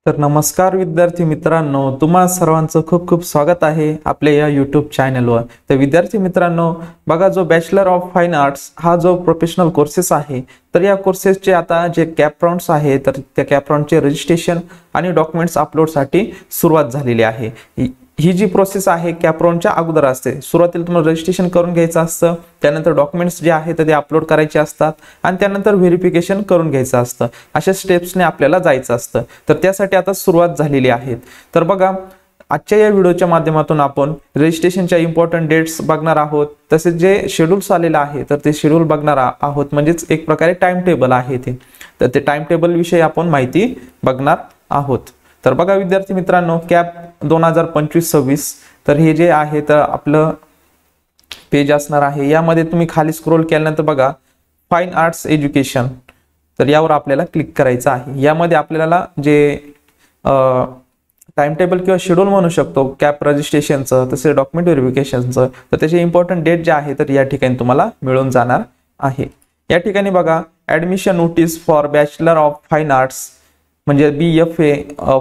तर नमस्कार विद्यार्थी मित्रांनो, तुम्हा सर्वांचं खूप खूप स्वागत आहे आपल्या या यूट्यूब चॅनलवर। तर विद्यार्थी मित्रांनो, बघा जो बॅचलर ऑफ फाईन आर्ट्स हा जो प्रोफेशनल कोर्सेस आहे, तर या कोर्सेसचे आता जे कॅप राउंड्स आहे तर त्या कॅप राउंडचे रजिस्ट्रेशन आणि डॉक्युमेंट्स अपलोडसाठी सुरुवात झालेली आहे। ही जी प्रोसेस आहे कॅप राउंडच्या अगोदर असते। सुरुवातीला तुम्हाला रजिस्ट्रेशन करून घ्यायचं असतं, त्यानंतर डॉक्युमेंट्स जे आहे ते अपलोड करायचे असतात आणि त्यानंतर व्हेरिफिकेशन करून घ्यायचं असतं। अशा स्टेप्सने आपल्याला जायचं असतं। तर त्यासाठी आता सुरुवात झालेली आहे। तर बघा, आजच्या या व्हिडिओच्या माध्यमातून आपण रजिस्ट्रेशनच्या इम्पॉर्टंट डेट्स बघणार आहोत, तसेच जे शेड्यूल्स आलेलं आहे तर ते शेड्यूल बघणार आहोत, म्हणजेच एक प्रकारे टाइम टेबल आहे ते। तर ते टाइम टेबल विषयी आपण माहिती बघणार आहोत। तर बघा विद्यार्थी मित्रांनो, कॅप 2025-26 तर हे जे आहे तर आपलं पेज असणार आहे। यामध्ये तुम्ही खाली स्क्रोल केल्यानंतर बघा फाईन आर्ट्स एज्युकेशन, तर यावर आपल्याला क्लिक करायचं आहे। यामध्ये आपल्याला जे टाइम टेबल किंवा शेड्यूल म्हणू शकतो कॅप रजिस्ट्रेशनचं, तसे डॉक्युमेंट व्हेरिफिकेशनचं, तर त्याचे इम्पॉर्टंट डेट जे आहे तर या ठिकाणी तुम्हाला मिळून जाणार आहे। या ठिकाणी बघा admission notice for bachelor of fine arts म्हणजे BFA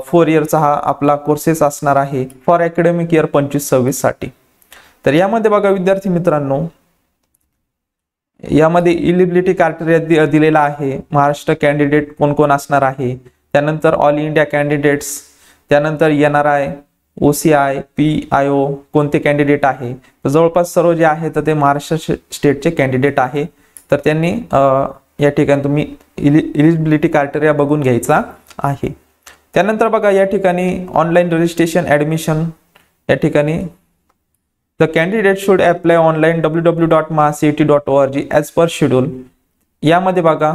4 इयरचा हा आपला कोर्सेस असणार आहे फॉर अकॅडमिक इयर 25-26 साठी। तर यामध्ये बघा विद्यार्थी मित्रांनो, यामध्ये इलिजिबिलिटी क्रायटेरिया दिलेला आहे। महाराष्ट्र कॅन्डिडेट कोण कोण असणार आहे, त्यानंतर ऑल इंडिया कॅन्डिडेट्स, त्यानंतर NRI, OCI, PIO कोणते कॅन्डिडेट आहे, तर जवळपास सर्व जे आहे तर ते महाराष्ट्र स्टेटचे कॅन्डिडेट आहे। तर त्यांनी या ठिकाणी तुम्ही इलिजिबिलिटी क्रायटेरिया बघून घ्यायचा आहे। त्यानंतर बघा या ठिकाणी ऑनलाईन रजिस्ट्रेशन ऍडमिशन, या ठिकाणी the candidate should apply online www.mahacet.org as per schedule. यामध्ये बघा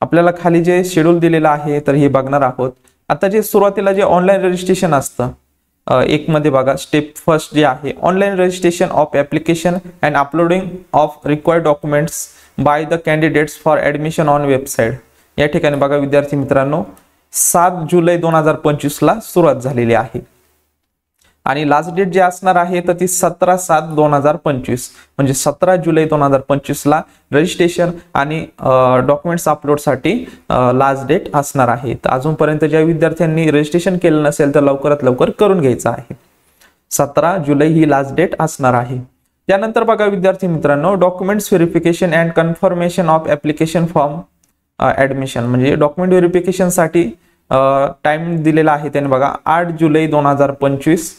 आपल्याला खाली जे शेड्यूल दिलेलं आहे तर हे बघणार आहोत। आता जे सुरुवातीला जे ऑनलाईन रजिस्ट्रेशन असतं एक मध्ये बघा स्टेप फर्स्ट जे आहे online registration of application and uploading of required documents by the candidates for admission on website. या ठिकाणी बघा विद्यार्थी मित्रांनो 7 जुलै 2025 ला सुरुवात झालेली आहे आणि लास्ट डेट जे असणार आहे तर ती 17/7/2025 म्हणजे 17 जुलै 2025 ला रजिस्ट्रेशन आणि डॉक्युमेंट्स अपलोडसाठी लास्ट डेट असणार आहे। तर अजूनपर्यंत ज्या विद्यार्थ्यांनी रजिस्ट्रेशन केलं नसेल तर लवकरात लवकर करून घ्यायचं आहे। 17 जुलै ही लास्ट डेट असणार आहे। त्यानंतर बघा विद्यार्थी मित्रांनो, documents verification and confirmation of application form admission म्हणजे डॉक्युमेंट व्हेरिफिकेशन साठी टाइम दिलेला आहे त्याने बघा 8 जुलै 2025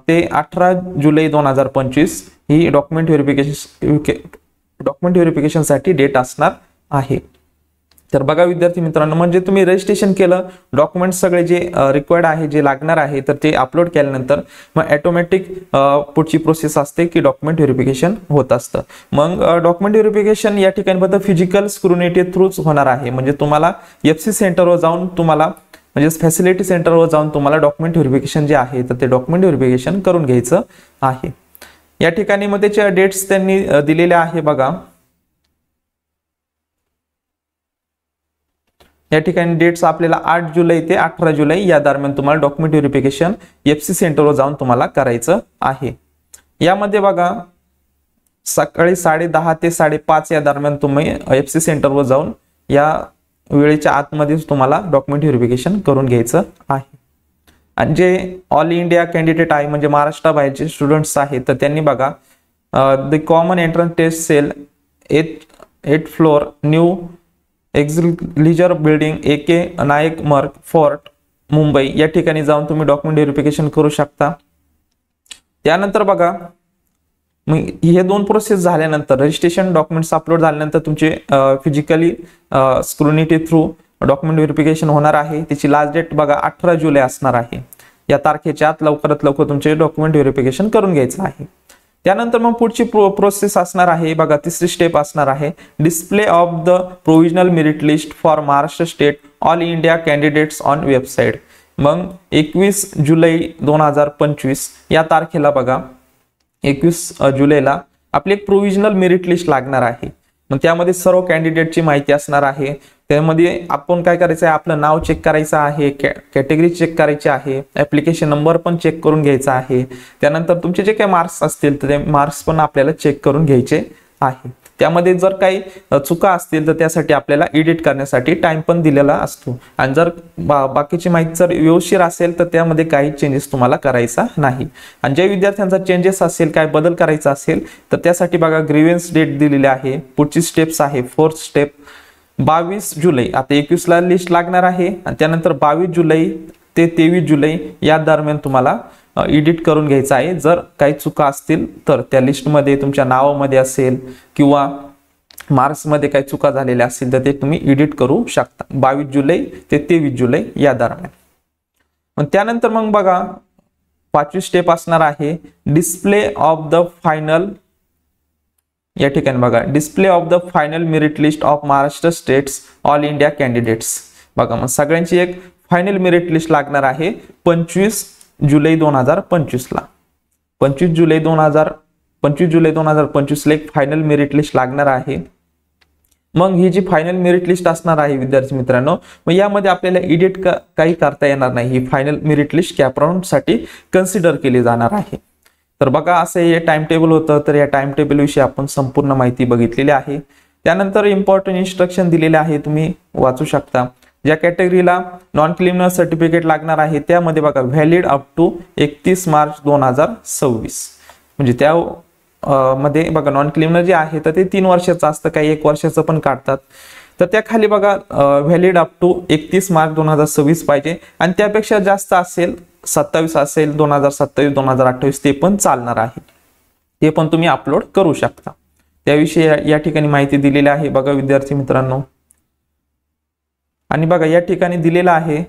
ते 18 जुलै 2025 ही डॉक्युमेंट व्हेरिफिकेशन साठी डेट असणार आहे। तर बघा विद्यार्थी मित्रांनो, म्हणजे तुम्ही रजिस्ट्रेशन केलं, डॉक्युमेंट सगळे जे रिक्वायर्ड आहे जे लागणार आहे तर ते अपलोड केल्यानंतर मग ऑटोमॅटिक पुढची प्रोसेस असते की डॉक्युमेंट व्हेरिफिकेशन होत असतं। मग डॉक्युमेंट व्हेरिफिकेशन या ठिकाणी बघा फिजिकल स्क्रुनिटी थ्रूच होणार आहे, म्हणजे तुम्हाला FC सेंटरवर जाऊन तुम्हाला म्हणजे फॅसिलिटी सेंटरवर जाऊन तुम्हाला डॉक्युमेंट व्हेरिफिकेशन जे आहे तर ते डॉक्युमेंट व्हेरिफिकेशन करून घ्यायचं आहे। या ठिकाणी मग त्याच्या डेट्स त्यांनी दिलेल्या आहे बघा। या ठिकाणी डेट्स आपल्याला 8 जुलै ते 18 जुलै या दरम्यान तुम्हाला डॉक्युमेंट व्हेरिफिकेशन FC सेंटरवर जाऊन तुम्हाला करायचं आहे। यामध्ये बघा सकाळी 10:30 ते 5:30 या दरम्यान तुम्ही FC सेंटरवर जाऊन या वेळेच्या आतमध्येच तुम्हाला डॉक्युमेंट व्हेरिफिकेशन करून घ्यायचं आहे। आणि जे ऑल इंडिया कॅन्डिडेट आहे म्हणजे महाराष्ट्राबाहेरचे स्टुडंट्स आहेत तर त्यांनी बघा the common entrance test cell 8 floor new Excelsior building AK Nayak Marg Fort Mumbai या ठिकाणी जाऊन तुम्ही डॉक्युमेंट व्हेरिफिकेशन करू शकता। त्यानंतर बघा मग हे दोन प्रोसेस झाल्यानंतर रजिस्ट्रेशन डॉक्युमेंट्स अपलोड झाल्यानंतर तुमचे फिजिकली स्क्रुनिटी थ्रू डॉक्युमेंट व्हेरिफिकेशन होणार आहे। त्याची लास्ट डेट बघा 18 जुलै असणार आहे। या तारखेच्या आत लवकरात लवकर तुमचे डॉक्युमेंट व्हेरिफिकेशन करून घ्यायचं आहे। त्यानंतर मग पुढची प्रोसेस असणार आहे बघा, तिसरी स्टेप असणार आहे display of the provisional merit list for Maharashtra state all India candidates on website. मग 21 जुलै 2025 या तारखेला बघा 21 जुलैला आपली एक प्रोव्हिजनल मेरिट लिस्ट लागणार आहे। मग त्यामध्ये सर्व कॅन्डिडेटची माहिती असणार आहे। त्यामध्ये आपण काय करायचं आहे, आपलं नाव चेक करायचं आहे, कॅटेगरी चेक करायची आहे, ऍप्लिकेशन नंबर पण चेक करून घ्यायचा आहे। त्यानंतर तुमचे जे काही मार्क्स असतील तर ते मार्क्स पण आपल्याला चेक करून घ्यायचे आहे। त्यामध्ये जर काही चुका असतील तर त्यासाठी आपल्याला एडिट करण्यासाठी टाइम पण दिलेला असतो आणि जर बाकीची माहिती जर व्यवस्थित असेल तर त्यामध्ये काही चेंजेस तुम्हाला करायचा नाही। आणि ज्या विद्यार्थ्यांचा चेंजेस असेल काय बदल करायचा असेल तर त्यासाठी बघा ग्रीव्हन्स डेट दिलेली आहे। पुढची स्टेप्स आहे 4th स्टेप 22 जुलै, आता 21 ला लिस्ट लागणार आहे आणि त्यानंतर 22 जुलै ते 23 जुलै या दरम्यान तुम्हाला एडिट करून घ्यायचं आहे। जर काही चुका असतील तर त्या लिस्टमध्ये तुमच्या नावामध्ये असेल किंवा मार्क्स मध्ये काही चुका झालेल्या असतील तर ते तुम्ही एडिट करू शकता 22 जुलै ते 23 जुलै या दरम्यान। मग त्यानंतर मग बघा 5वी स्टेप असणार आहे डिस्प्ले ऑफ द फायनल, या ठिकाणी बघा display of the final merit list of Maharashtra states all India candidates. बघा मग सगळ्यांची एक फायनल मेरिट लिस्ट लागणार आहे 25 जुलै 2025 ला। 25 जुलै 2025 ला एक फायनल मेरिट लिस्ट लागणार आहे। मग ही जी फायनल मेरिट लिस्ट असणार आहे विद्यार्थी मित्रांनो, मग यामध्ये आपल्याला एडिट काही करता येणार नाही। ही final merit list cap round साठी कन्सिडर केली जाणार आहे। तर बघा असं हे टाइम टेबल होतं, तर या टाइम टेबल विषयी आपण संपूर्ण माहिती बघितलेली आहे। त्यानंतर इम्पॉर्टंट इन्स्ट्रक्शन दिलेले आहे, तुम्ही वाचू शकता। ज्या कॅटेगरीला नॉन क्रिमिनल सर्टिफिकेट लागणार आहे त्यामध्ये बघा व्हॅलिड अप टू 31 मार्च 2026, म्हणजे त्या मध्ये बघा नॉन क्रिमिनल जे आहे तर ते 3 वर्षाचं असतं, काही 1 वर्षाचं पण काढतात। तर त्या खाली बघा व्हॅलिड अप टू 31 मार्च 2026 पाहिजे आणि त्यापेक्षा जास्त असेल 27 असेल 2027 2028 ते पण चालणार आहे, ते पण तुम्ही अपलोड करू शकता। त्याविषयी या ठिकाणी माहिती दिलेली आहे बघा विद्यार्थी मित्रांनो। आणि बघा या ठिकाणी दिलेलं आहे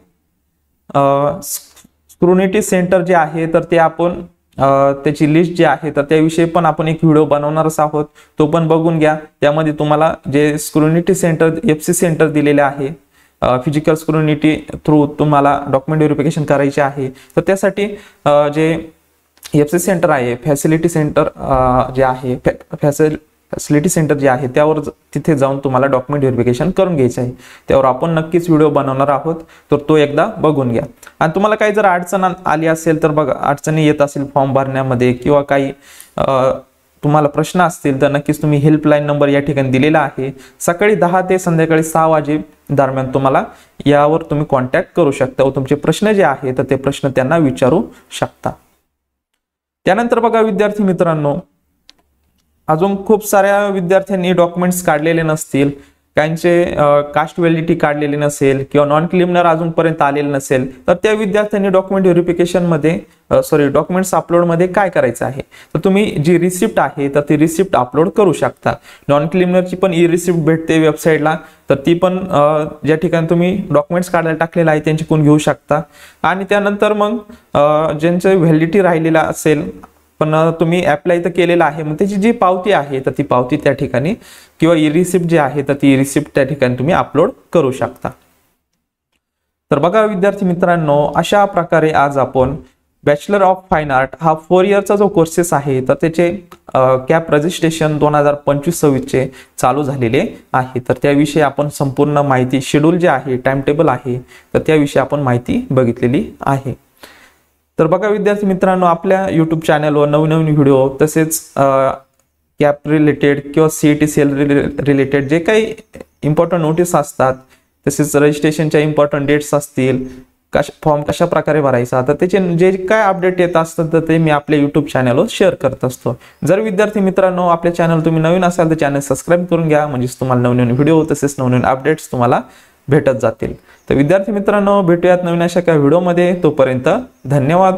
स्क्रुनिटी सेंटर जे आहे तर ते आपण त्याची लिस्ट जी आहे तर त्याविषयी पण आपण एक व्हिडिओ बनवणारच आहोत, तो पण बघून घ्या। त्यामध्ये तुम्हाला जे स्क्रुनिटी सेंटर FC सेंटर दिलेले आहे, फिजिकल स्क्रुनिटी थ्रू तुम्हाला डॉक्युमेंट व्हेरिफिकेशन करायचे आहे, तर त्यासाठी जे FC सेंटर आहे फॅसिलिटी सेंटर जे आहे फॅसिलिटी सेंटर जे आहे त्यावर तिथे जाऊन तुम्हाला डॉक्युमेंट व्हेरिफिकेशन करून घ्यायचं आहे। त्यावर आपण नक्कीच व्हिडिओ बनवणार आहोत, तर तो एकदा बघून घ्या। आणि तुम्हाला काही जर अडचण आली असेल तर बघा अडचणी येत असेल फॉर्म भरण्यामध्ये किंवा काही तुम्हाला प्रश्न असतील तर नक्कीच तुम्ही हेल्पलाईन नंबर या ठिकाणी दिलेला आहे। सकाळी 10 ते संध्याकाळी 6 वाजे दरम्यान तुम्हाला यावर तुम्ही कॉन्टॅक्ट करू शकता व तुमचे प्रश्न जे आहे तर ते प्रश्न त्यांना विचारू शकता। त्यानंतर बघा विद्यार्थी मित्रांनो, अजून खूप साऱ्या विद्यार्थ्यांनी डॉक्युमेंट्स काढलेले नसतील, काहींचे कास्ट व्हॅलिडिटी काढलेली नसेल किंवा नॉन क्रिमिनल अजूनपर्यंत आलेले नसेल, तर त्या विद्यार्थ्यांनी डॉक्युमेंट व्हेरिफिकेशन मध्ये डॉक्युमेंट्स अपलोड मध्ये काय करायचं आहे तर तुम्ही जी रिसिप्ट आहे तर ती रिसिप्ट अपलोड करू शकता। नॉन क्रिमिनलची पण ई रिसिप्ट भेटते वेबसाईटला, तर ती पण ज्या ठिकाणी तुम्ही डॉक्युमेंट्स काढायला टाकलेला आहे त्यांच्याकडून घेऊ शकता। आणि त्यानंतर मग ज्यांचे व्हॅलिडिटी राहिलेला असेल पण तुम्ही अप्लाय तर केलेला आहे मग त्याची जी पावती आहे तर ती पावती त्या ठिकाणी किंवा ई रिसिप्ट जी आहे तर ती रिसिप्ट त्या ठिकाणी तुम्ही अपलोड करू शकता। तर बघा विद्यार्थी मित्रांनो, अशा प्रकारे आज आपण बॅचलर ऑफ फाईन आर्ट हा 4 इयरचा जो कोर्सेस आहे तर त्याचे कॅप रजिस्ट्रेशन 2025-26 चे चालू झालेले आहे। तर त्याविषयी आपण संपूर्ण माहिती, शेड्यूल जे आहे, टाइम टेबल आहे तर त्याविषयी आपण माहिती बघितलेली आहे। तर बघा विद्यार्थी मित्रांनो, आपल्या YouTube चॅनलवर नवनवीन व्हिडिओ तसेच कॅप रिलेटेड किंवा CET सेल रिलेटेड जे काही इम्पॉर्टंट नोटीस असतात, तसेच रजिस्ट्रेशनच्या इम्पॉर्टंट डेट्स असतील, फॉर्म कशा प्रकारे भरायचा, तर त्याचे जे काय अपडेट येत असतात तर ते मी आपल्या YouTube चॅनलवर शेअर करत असतो। जर विद्यार्थी मित्रांनो आपल्या चॅनल तुम्ही नवीन असाल तर चॅनल सबस्क्राईब करून घ्या, म्हणजे तुम्हाला नवनवीन व्हिडिओ तसेच नवनवीन अपडेट्स तुम्हाला भेटत जातील। तर विद्यार्थी मित्रांनो, भेटूयात नवीन अशा काही व्हिडिओमध्ये, तोपर्यंत धन्यवाद।